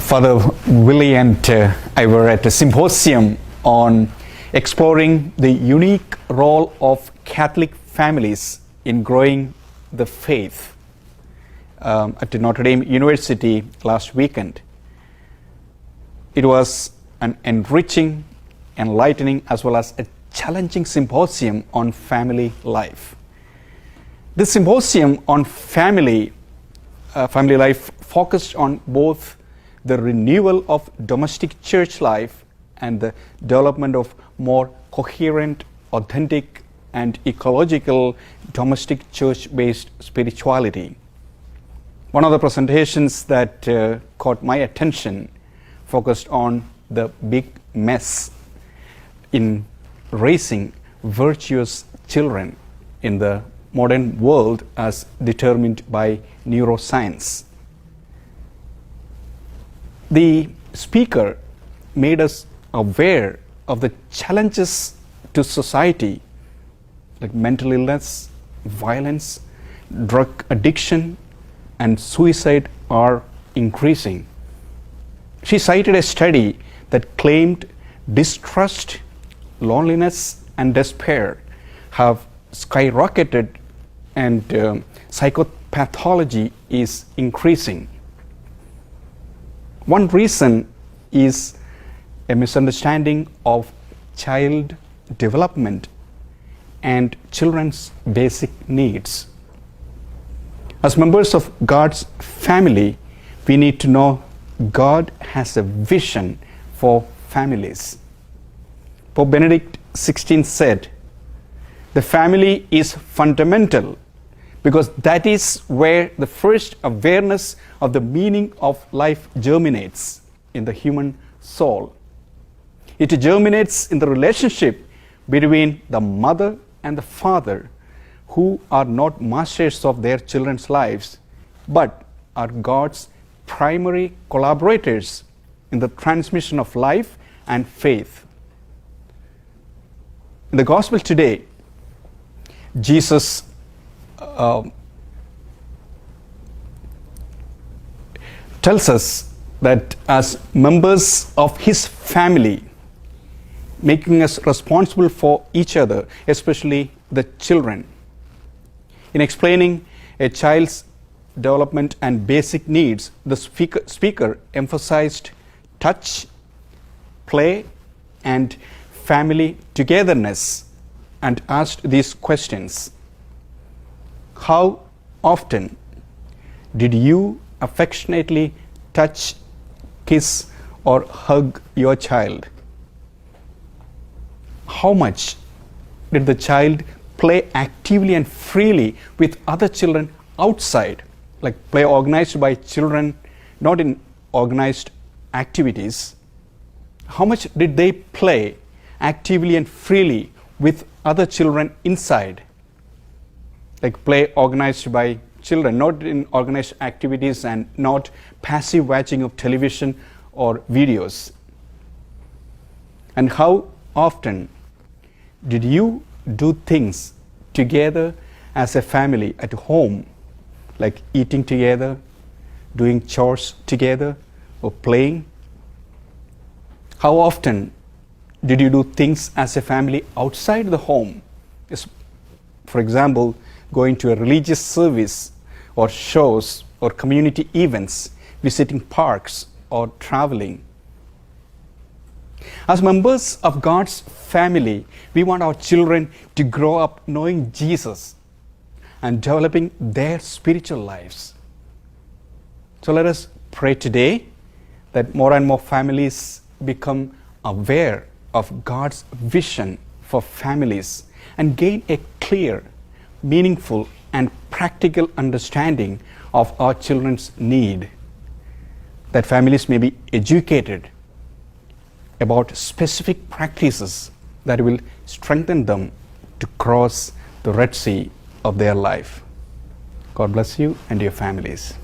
Father Willie and I were at a symposium on exploring the unique role of Catholic families in growing the faith at Notre Dame University last weekend. It was an enriching, enlightening, as well as a challenging symposium on family life. This symposium on family life focused on both the renewal of domestic church life and the development of more coherent, authentic, and ecological domestic church-based spirituality. One of the presentations that caught my attention focused on the big mess in raising virtuous children in the modern world as determined by neuroscience. The speaker made us aware of the challenges to society, like mental illness, violence, drug addiction, and suicide are increasing. She cited a study that claimed distrust, loneliness, and despair have skyrocketed and psychopathology is increasing. One reason is a misunderstanding of child development and children's basic needs. As members of God's family, we need to know God has a vision for families. Pope Benedict XVI said, "The family is fundamental because that is where the first awareness of the meaning of life germinates in the human soul. It germinates in the relationship between the mother and the father, who are not masters of their children's lives, but are God's primary collaborators in the transmission of life and faith." In the gospel today, Jesus tells us that as members of his family, making us responsible for each other, especially the children. In explaining a child's development and basic needs, the speaker emphasized touch, play, and family togetherness and asked these questions. How often did you affectionately touch, kiss, or hug your child? How much did the child play actively and freely with other children outside, like play organized by children, not in organized activities? How much did they play actively and freely with other children inside, like play organized by children, not in organized activities and not passive watching of television or videos? And how often did you do things together as a family at home, like eating together, doing chores together, or playing? How often did you do things as a family outside the home? For example, going to a religious service or shows or community events, visiting parks or traveling. As members of God's family, we want our children to grow up knowing Jesus and developing their spiritual lives. So let us pray today that more and more families become aware of God's vision for families and gain a clear, meaningful, and practical understanding of our children's need, that families may be educated about specific practices that will strengthen them to cross the Red Sea of their life. God bless you and your families.